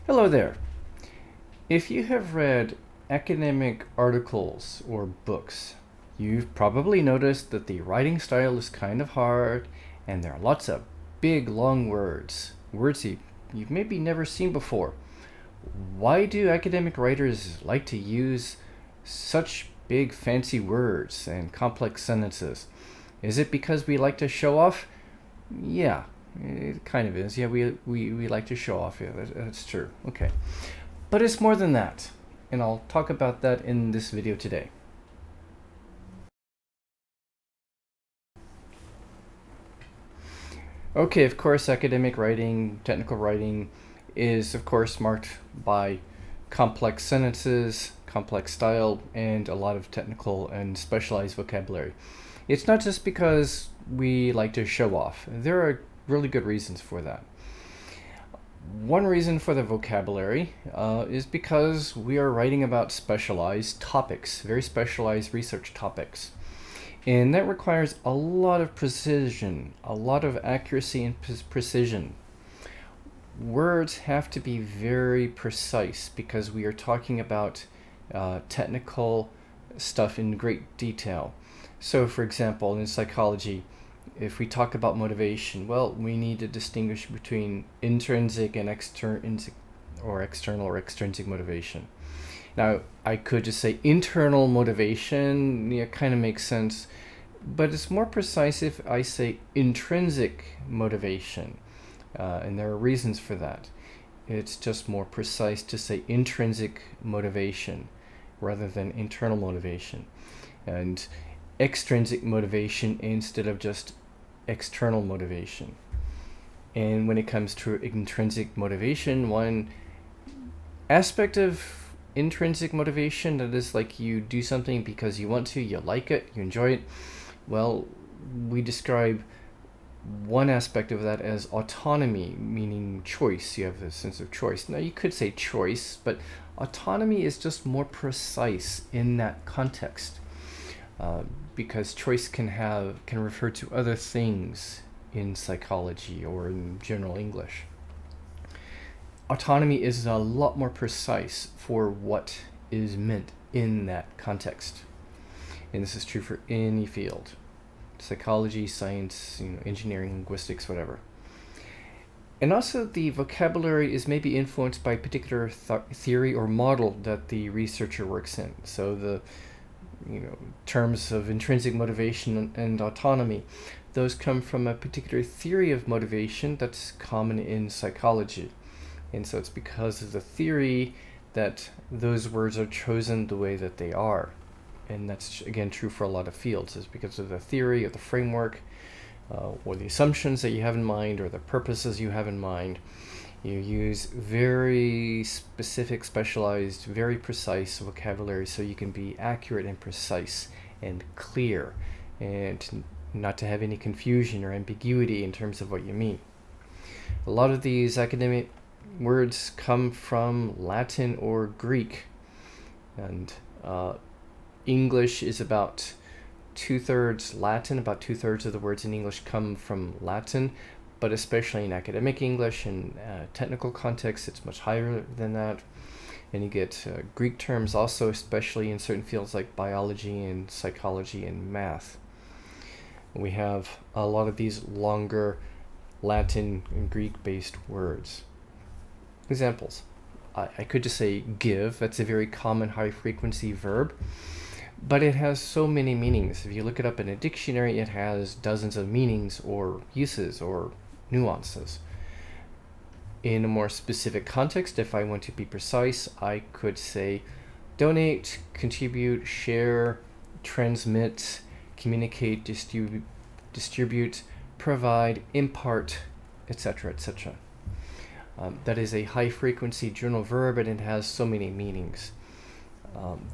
Hello there. If you have read academic articles or books, you've probably noticed that the writing style is kind of hard and there are lots of big, long words, you've maybe never seen before. Why do academic writers like to use such big, fancy words and complex sentences? Is it because we like to show off? Yeah, it kind of is. Yeah, we like to show off. Yeah, that's true. Okay. But it's more than that, and I'll talk about that in this video today. Okay, of course, academic writing, technical writing is, of course, marked by complex sentences, complex style, and a lot of technical and specialized vocabulary. It's not just because we like to show off. There are really good reasons for that. One reason for the vocabulary is because we are writing about specialized topics, very specialized research topics. And that requires a lot of precision, a lot of accuracy and precision. Words have to be very precise because we are talking about technical stuff in great detail. So, for example, in psychology, if we talk about motivation, well, we need to distinguish between intrinsic and extrinsic or external or extrinsic motivation. Now, I could just say internal motivation, yeah, kind of makes sense, but it's more precise if I say intrinsic motivation, and there are reasons for that. It's just more precise to say intrinsic motivation rather than internal motivation, and extrinsic motivation instead of just external motivation. And when it comes to intrinsic motivation, one aspect of intrinsic motivation that is like you do something because you want to, you like it, you enjoy it. Well, we describe one aspect of that as autonomy, meaning choice. You have a sense of choice. Now, you could say choice, but autonomy is just more precise in that context. Because choice can refer to other things in psychology or in general English. Autonomy is a lot more precise for what is meant in that context. And this is true for any field. Psychology, science, engineering, linguistics, whatever. And also the vocabulary is maybe influenced by a particular theory or model that the researcher works in. So the terms of intrinsic motivation and autonomy, those come from a particular theory of motivation that's common in psychology. And so it's because of the theory that those words are chosen the way that they are. And that's, again, true for a lot of fields. It's because of the theory or the framework or the assumptions that you have in mind or the purposes you have in mind. You use very specific, specialized, very precise vocabulary so you can be accurate and precise and clear and not to have any confusion or ambiguity in terms of what you mean. A lot of these academic words come from Latin or Greek, and English is about 2/3 Latin. About 2/3 of the words in English come from Latin, but especially in academic English and technical context, it's much higher than that. And you get Greek terms also, especially in certain fields like biology and psychology and math. We have a lot of these longer Latin and Greek-based words. Examples. I could just say give. That's a very common high-frequency verb, but it has so many meanings. If you look it up in a dictionary, it has dozens of meanings or uses or nuances. In a more specific context, if I want to be precise, I could say donate, contribute, share, transmit, communicate, distribute, provide, impart, etc., etc. That is a high-frequency journal verb, and it has so many meanings.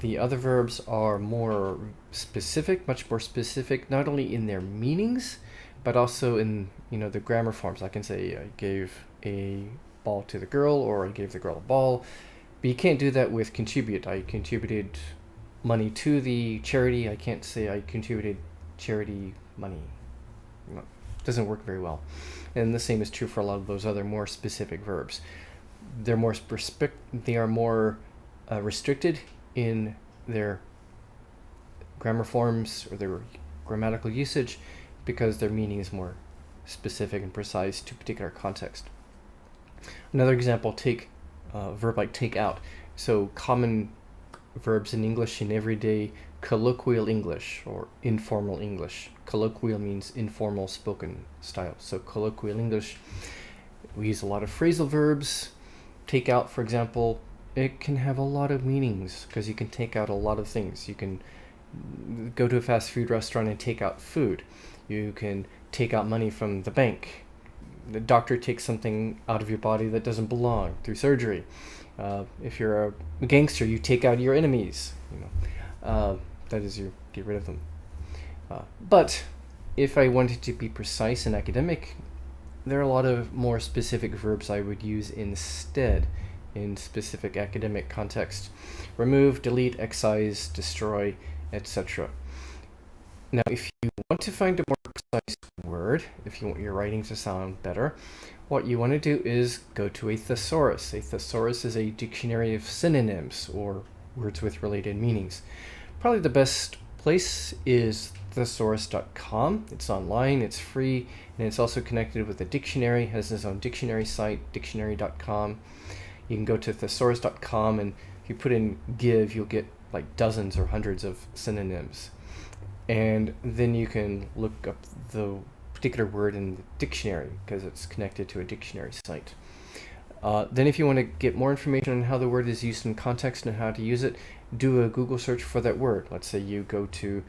The other verbs are more specific, much more specific, not only in their meanings, but also in the grammar forms. I can say I gave a ball to the girl, or I gave the girl a ball. But you can't do that with contribute. I contributed money to the charity. I can't say I contributed charity money. It doesn't work very well. And the same is true for a lot of those other more specific verbs. they are more restricted in their grammar forms or their grammatical usage because their meaning is more specific and precise to a particular context. Another example, take a verb like take out. So common verbs in English in everyday colloquial English or informal English. Colloquial means informal spoken style. So colloquial English, we use a lot of phrasal verbs. Take out, for example, it can have a lot of meanings because you can take out a lot of things. You can go to a fast food restaurant and take out food. You can take out money from the bank. The doctor takes something out of your body that doesn't belong through surgery. If you're a gangster, you take out your enemies. That is, you get rid of them. But if I wanted to be precise and academic, there are a lot of more specific verbs I would use instead in specific academic contexts. Remove, delete, excise, destroy, etc. Now, if you want to find a more precise word, if you want your writing to sound better, what you want to do is go to a thesaurus. A thesaurus is a dictionary of synonyms or words with related meanings. Probably the best place is thesaurus.com. It's online, it's free, and it's also connected with a dictionary. It has its own dictionary site, dictionary.com. You can go to thesaurus.com, and if you put in give, you'll get like dozens or hundreds of synonyms. And then you can look up the particular word in the dictionary because it's connected to a dictionary site. Then if you want to get more information on how the word is used in context and how to use it, do a Google search for that word. Let's say you go to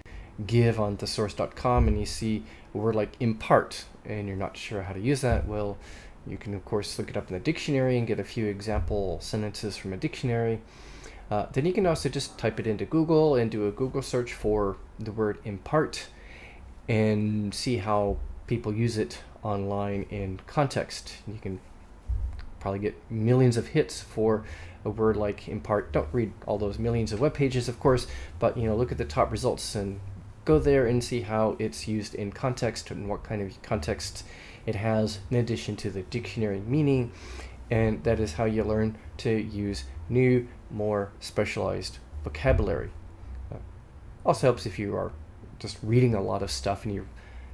give on thesaurus.com and you see a word like impart and you're not sure how to use that. Well, you can of course look it up in the dictionary and get a few example sentences from a dictionary. Then you can also just type it into Google and do a Google search for the word impart and see how people use it online in context. You can probably get millions of hits for a word like impart. Don't read all those millions of web pages, of course, but look at the top results and go there and see how it's used in context and what kind of context it has in addition to the dictionary meaning. And that is how you learn to use new, more specialized vocabulary. Also helps if you are just reading a lot of stuff and you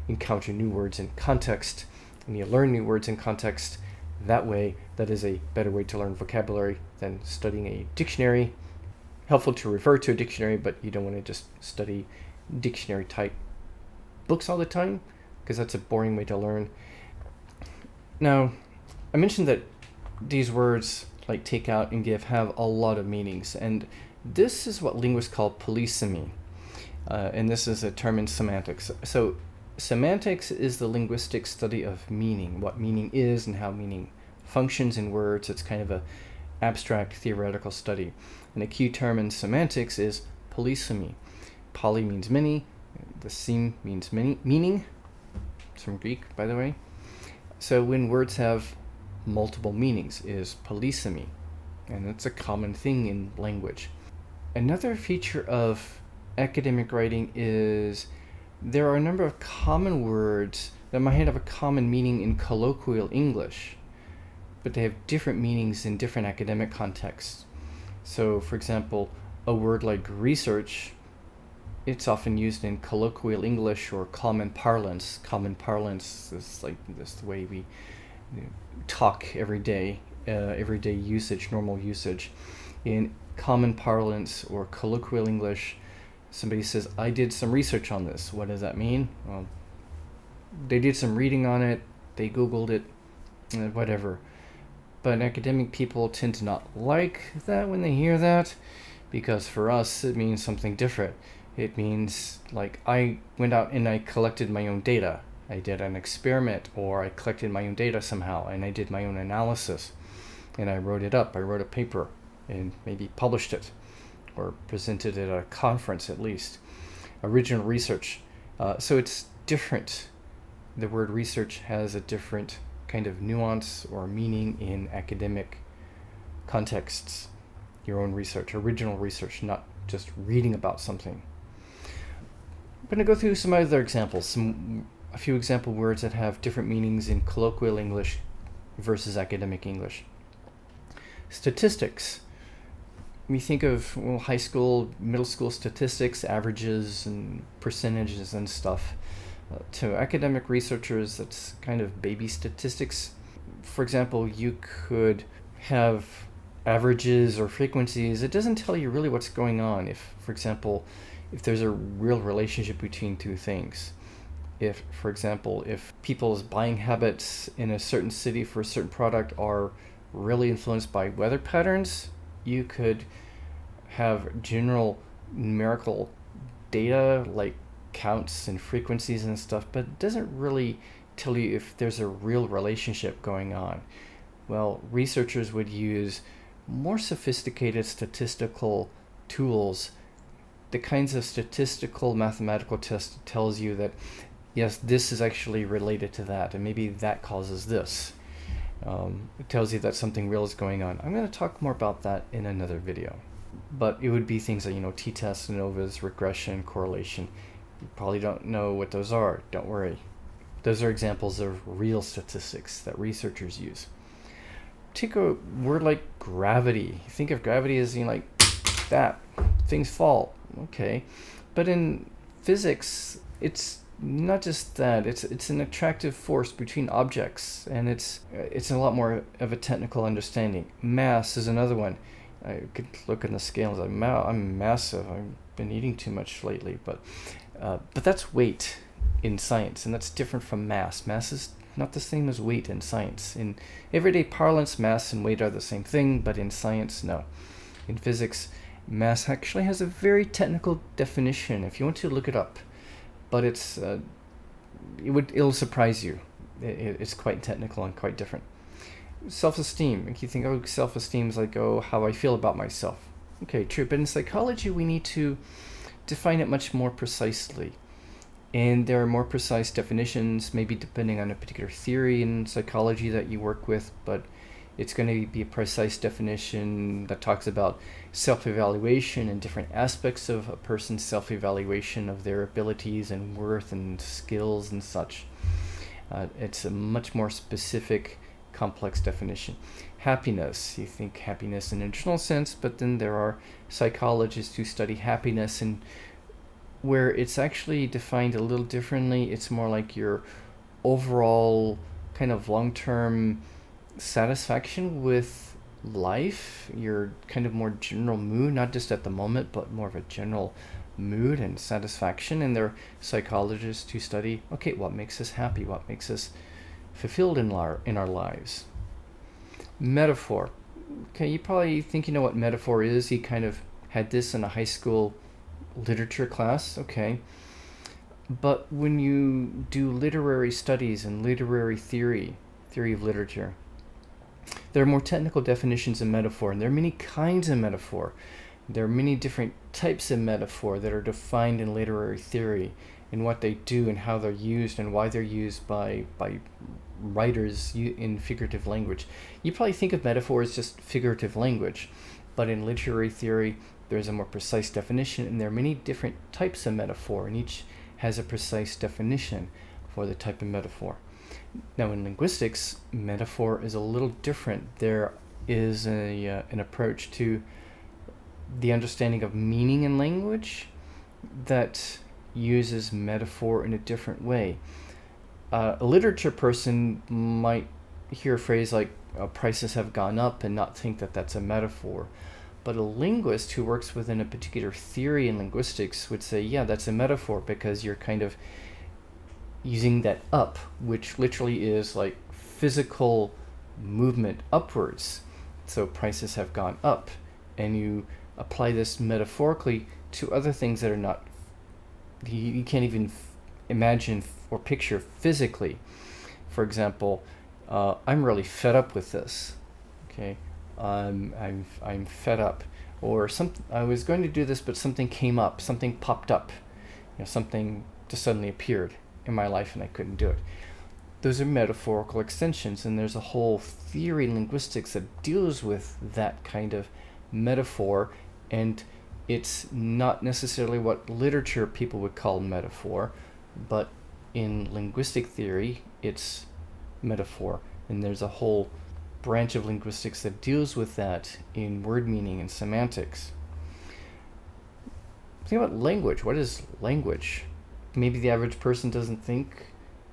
encounter new words in context and you learn new words in context. That way, that is a better way to learn vocabulary than studying a dictionary. Helpful to refer to a dictionary, but you don't want to just study dictionary type books all the time because that's a boring way to learn. Now, I mentioned that these words like take out and give have a lot of meanings, and this is what linguists call polysemy, and this is a term in semantics. So semantics is the linguistic study of meaning, what meaning is and how meaning functions in words. It's kind of a abstract theoretical study. And a key term in semantics is polysemy. Poly means many, the seme means meaning. It's from Greek, by the way. So when words have multiple meanings is polysemy, and it's a common thing in language. Another feature of academic writing is there are a number of common words that might have a common meaning in colloquial English, but they have different meanings in different academic contexts. So, for example, a word like research, it's often used in colloquial English or common parlance. Common parlance is like this the way we talk everyday usage, normal usage. In common parlance or colloquial English, somebody says, I did some research on this. What does that mean? Well, they did some reading on it, they Googled it, whatever. But academic people tend to not like that when they hear that, because for us it means something different. It means like I went out and I collected my own data. I did an experiment, or I collected my own data somehow and I did my own analysis and I wrote it up. I wrote a paper and maybe published it or presented it at a conference at least. Original research. So it's different. The word research has a different kind of nuance or meaning in academic contexts. Your own research, original research, not just reading about something. I'm going to go through some other examples, a few example words that have different meanings in colloquial English versus academic English. Statistics. We think of high school, middle school statistics, averages and percentages and stuff. To academic researchers, that's kind of baby statistics. For example, you could have averages or frequencies. It doesn't tell you really what's going on. If, for example, if there's a real relationship between two things. If, for example, if people's buying habits in a certain city for a certain product are really influenced by weather patterns, you could have general numerical data like counts and frequencies and stuff, but it doesn't really tell you if there's a real relationship going on. Well, researchers would use more sophisticated statistical tools, the kinds of statistical mathematical tests tells you that yes, this is actually related to that, and maybe that causes this. It tells you that something real is going on. I'm going to talk more about that in another video. But it would be things like, t-tests, ANOVAs, regression, correlation. You probably don't know what those are. Don't worry. Those are examples of real statistics that researchers use. Take a word like gravity. Think of gravity as like that. Things fall. Okay. But in physics, it's not just that. It's an attractive force between objects, and it's a lot more of a technical understanding. Mass is another one. I could look in the scales. I'm massive. I've been eating too much lately, but that's weight in science, and that's different from mass. Mass is not the same as weight in science. In everyday parlance, mass and weight are the same thing, but in science, no. In physics, mass actually has a very technical definition if you want to look it up, but it'll surprise you. It's quite technical and quite different. Self-esteem. If you think, self-esteem is like, how I feel about myself. Okay, true. But in psychology, we need to define it much more precisely. And there are more precise definitions, maybe depending on a particular theory in psychology that you work with, but it's going to be a precise definition that talks about self-evaluation and different aspects of a person's self-evaluation of their abilities and worth and skills and such. It's a much more specific, complex definition. Happiness. You think happiness in a general sense, but then there are psychologists who study happiness, and where it's actually defined a little differently. It's more like your overall kind of long-term satisfaction with life, your kind of more general mood, not just at the moment, but more of a general mood and satisfaction. And there are psychologists who study, what makes us happy? What makes us fulfilled in our lives? Metaphor. Okay, you probably think you know what metaphor is. You kind of had this in a high school literature class, okay. But when you do literary studies and literary theory of literature, there are more technical definitions of metaphor, and there are many kinds of metaphor. There are many different types of metaphor that are defined in literary theory, and what they do and how they're used and why they're used by writers in figurative language. You probably think of metaphor as just figurative language, but in literary theory, there's a more precise definition, and there are many different types of metaphor, and each has a precise definition for the type of metaphor. Now, in linguistics, metaphor is a little different. There is an approach to the understanding of meaning in language that uses metaphor in a different way. A literature person might hear a phrase like prices have gone up and not think that that's a metaphor. But a linguist who works within a particular theory in linguistics would say, yeah, that's a metaphor, because you're kind of using that up, which literally is like physical movement upwards. So prices have gone up, and you apply this metaphorically to other things that are not, you can't even imagine or picture physically. For example, I'm really fed up with this. Okay. I'm fed up, or I was going to do this, but something came up, something popped up, something just suddenly appeared in my life, and I couldn't do it. Those are metaphorical extensions, and there's a whole theory in linguistics that deals with that kind of metaphor, and it's not necessarily what literature people would call metaphor, but in linguistic theory, it's metaphor, and there's a whole branch of linguistics that deals with that in word meaning and semantics. Think about language. What is language? Maybe the average person doesn't think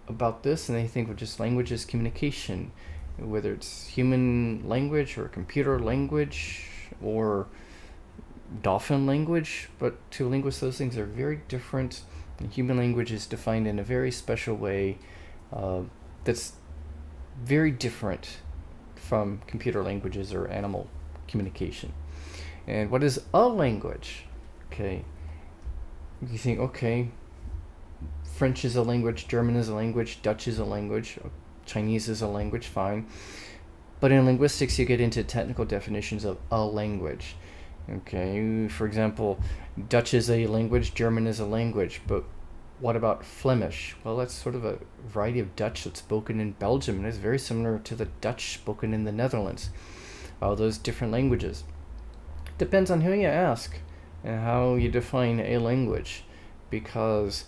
about this, and they think of just language as communication, whether it's human language or computer language or dolphin language. But to linguists, those things are very different. And human language is defined in a very special way that's very different from computer languages or animal communication. And what is a language? Okay, you think, okay, French is a language, German is a language, Dutch is a language, Chinese is a language, fine. But in linguistics, you get into technical definitions of a language. Okay, for example, Dutch is a language, German is a language, but what about Flemish? Well, that's sort of a variety of Dutch that's spoken in Belgium, and it's very similar to the Dutch spoken in the Netherlands. All those different languages. Depends on who you ask and how you define a language, because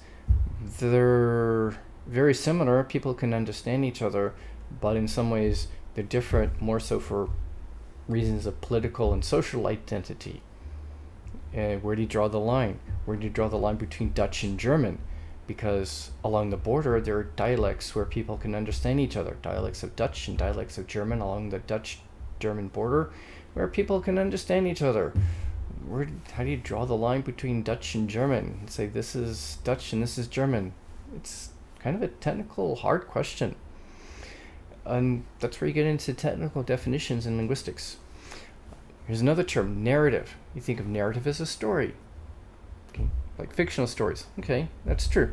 they're very similar. People can understand each other, but in some ways they're different, more so for reasons of political and social identity. Where do you draw the line? Where do you draw the line between Dutch and German? Because along the border there are dialects where people can understand each other. Dialects of Dutch and dialects of German along the Dutch-German border where people can understand each other. How do you draw the line between Dutch and German? And say this is Dutch and this is German. It's kind of a technical, hard question. And that's where you get into technical definitions in linguistics. Here's another term, narrative. You think of narrative as a story. Okay, like fictional stories. Okay, that's true.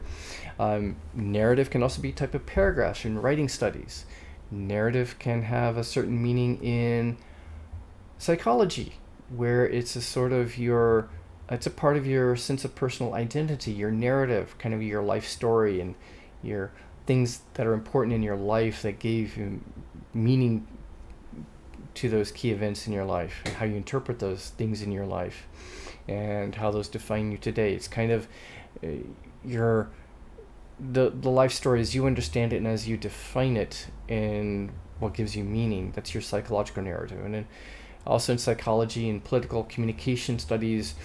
Narrative can also be a type of paragraph in writing studies. Narrative can have a certain meaning in psychology, where it's a sort of it's a part of your sense of personal identity, your narrative, kind of your life story and your things that are important in your life that gave you meaning to those key events in your life, and how you interpret those things in your life and how those define you today. It's kind of the life story as you understand it and as you define it and what gives you meaning. That's your psychological narrative. And then also in psychology and political communication studies,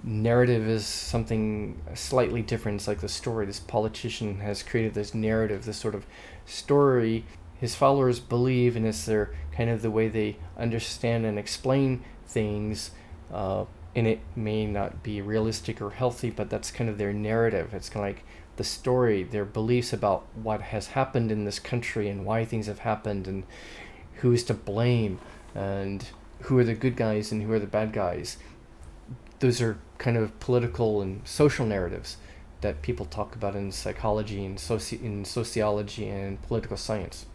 narrative is something slightly different. It's like the story. This politician has created this narrative, this sort of story his followers believe, and it's their kind of the way they understand and explain things, and it may not be realistic or healthy, but that's kind of their narrative. It's kind of like the story, their beliefs about what has happened in this country and why things have happened and who is to blame and who are the good guys and who are the bad guys. Those are kind of political and social narratives that people talk about in psychology and in sociology and political science.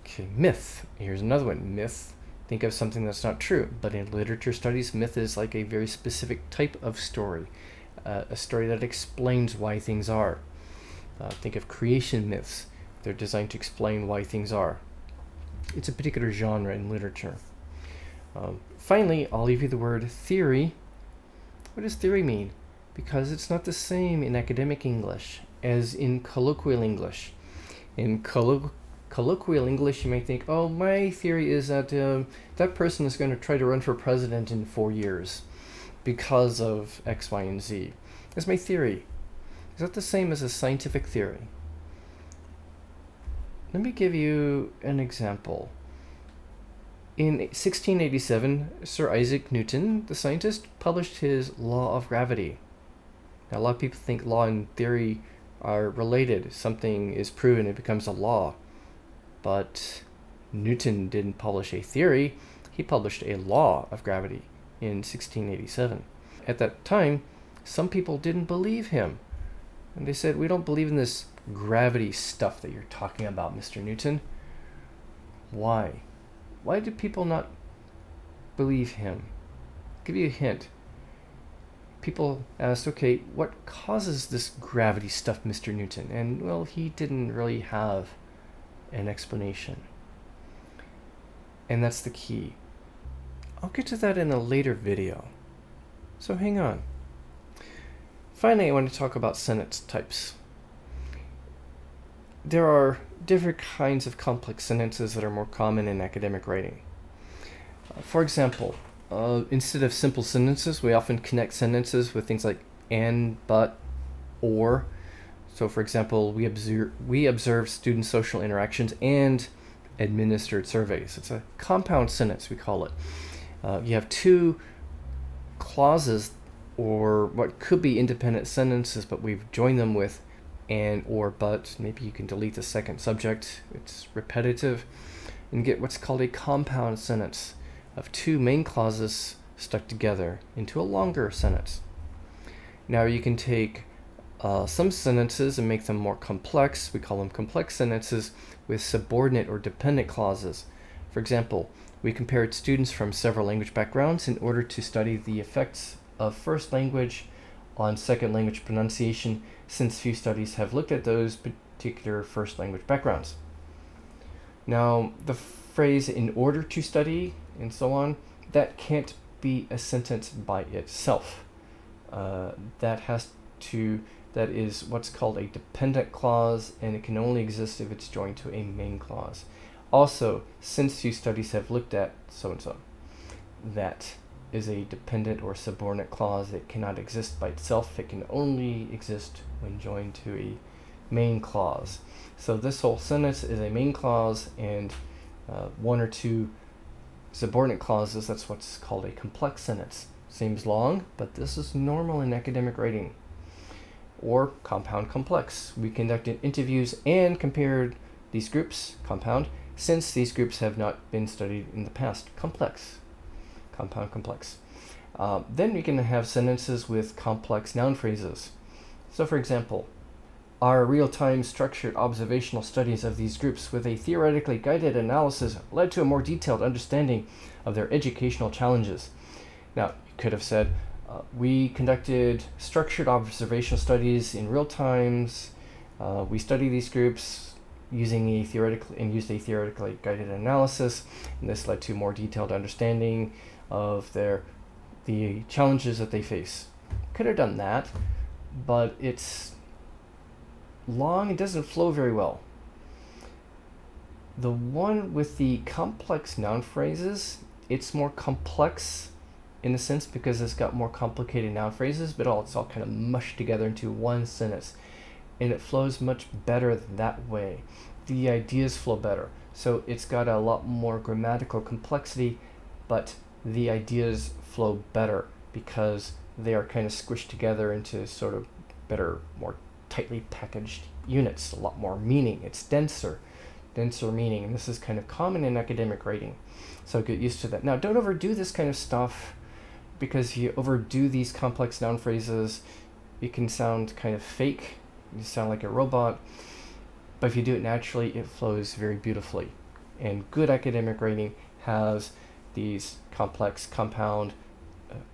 Okay, myth. Here's another one. Myth. Think of something that's not true, but in literature studies, myth is like a very specific type of story, a story that explains why things are. Think of creation myths. They're designed to explain why things are. It's a particular genre in literature. Finally, I'll leave you the word theory. What does theory mean? Because it's not the same in academic English as in colloquial English. In colloquial English, you may think, oh, my theory is that that person is going to try to run for president in 4 years because of X, Y, and Z. That's my theory. Is that the same as a scientific theory? Let me give you an example. In 1687, Sir Isaac Newton, the scientist, published his law of gravity. Now, a lot of people think law and theory are related. Something is proven, it becomes a law. But Newton didn't publish a theory, he published a law of gravity in 1687. At that time, some people didn't believe him. And they said, we don't believe in this gravity stuff that you're talking about, Mr. Newton. Why? Why did people not believe him? I'll give you a hint. People asked, okay, what causes this gravity stuff, Mr. Newton? And, well, he didn't really have an explanation. And that's the key. I'll get to that in a later video. So hang on. Finally, I want to talk about sentence types. There are different kinds of complex sentences that are more common in academic writing. For example, instead of simple sentences, we often connect sentences with things like and, but, or. So for example, we observe student social interactions and administered surveys. It's a compound sentence, we call it. You have two clauses, or what could be independent sentences, but we've joined them with and, or, but. Maybe you can delete the second subject. It's repetitive. And get what's called a compound sentence of two main clauses stuck together into a longer sentence. Now you can take some sentences and make them more complex. We call them complex sentences with subordinate or dependent clauses. For example, we compared students from several language backgrounds in order to study the effects of first language on second language pronunciation, since few studies have looked at those particular first language backgrounds. Now, the phrase in order to study and so on, that can't be a sentence by itself. That is what's called a dependent clause, and it can only exist if it's joined to a main clause. Also, since few studies have looked at so-and-so, that is a dependent or subordinate clause that cannot exist by itself. It can only exist when joined to a main clause. So this whole sentence is a main clause and one or two subordinate clauses. That's what's called a complex sentence. Seems long, but this is normal in academic writing. Or compound complex. We conducted interviews and compared these groups, compound, since these groups have not been studied in the past. Complex. Compound complex. Then we can have sentences with complex noun phrases. So for example, our real-time structured observational studies of these groups with a theoretically guided analysis led to a more detailed understanding of their educational challenges. Now, you could have said, we conducted structured observational studies in real times. We studied these groups using used a theoretically guided analysis, and this led to more detailed understanding of the challenges that they face. Could have done that, but it's long. It doesn't flow very well. The one with the complex noun phrases, it's more complex in a sense because it's got more complicated noun phrases, but it's all kind of mushed together into one sentence, and it flows much better that way. The ideas flow better, so it's got a lot more grammatical complexity, but the ideas flow better because they are kind of squished together into sort of better, more tightly packaged units. A lot more meaning. It's denser meaning, and this is kind of common in academic writing, so get used to that. Now, don't overdo this kind of stuff, because if you overdo these complex noun phrases, it can sound kind of fake. You sound like a robot. But if you do it naturally, it flows very beautifully. And good academic writing has these complex compound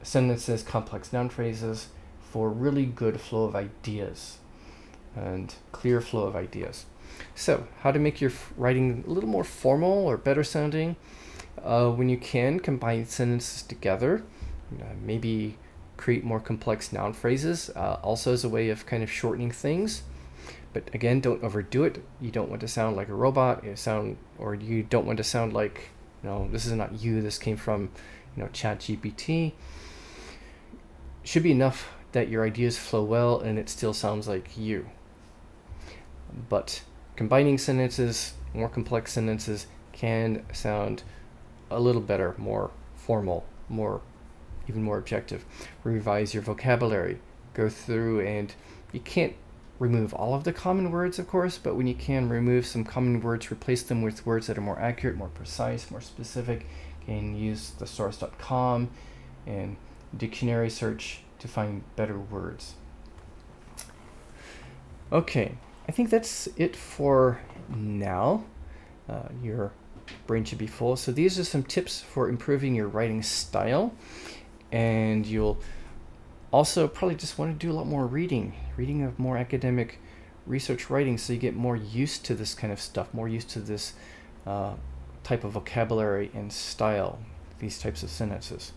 sentences, complex noun phrases for really good flow of ideas and clear flow of ideas. So, how to make your writing a little more formal or better sounding? When you can, combine sentences together. Maybe create more complex noun phrases, also as a way of kind of shortening things. But again, don't overdo it. You don't want to sound like a robot. You don't want to sound like, this is not you. This came from, ChatGPT. Should be enough that your ideas flow well and it still sounds like you. But combining sentences, more complex sentences, can sound a little better, more formal, even more objective. Revise your vocabulary. Go through, and you can't remove all of the common words, of course, but when you can remove some common words, replace them with words that are more accurate, more precise, more specific. You can use thesaurus.com and dictionary search to find better words. Okay, I think that's it for now. Your brain should be full. So these are some tips for improving your writing style, and you'll also probably just want to do a lot more reading of more academic research writing, so you get more used to this kind of stuff, more used to this type of vocabulary and style, these types of sentences.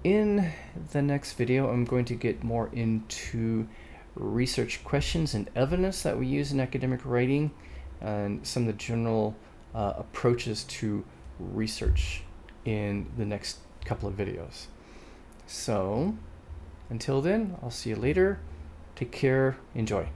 In the next video, I'm going to get more into research questions and evidence that we use in academic writing, and some of the general approaches to research in the next couple of videos. So until then, I'll see you later. Take care. Enjoy.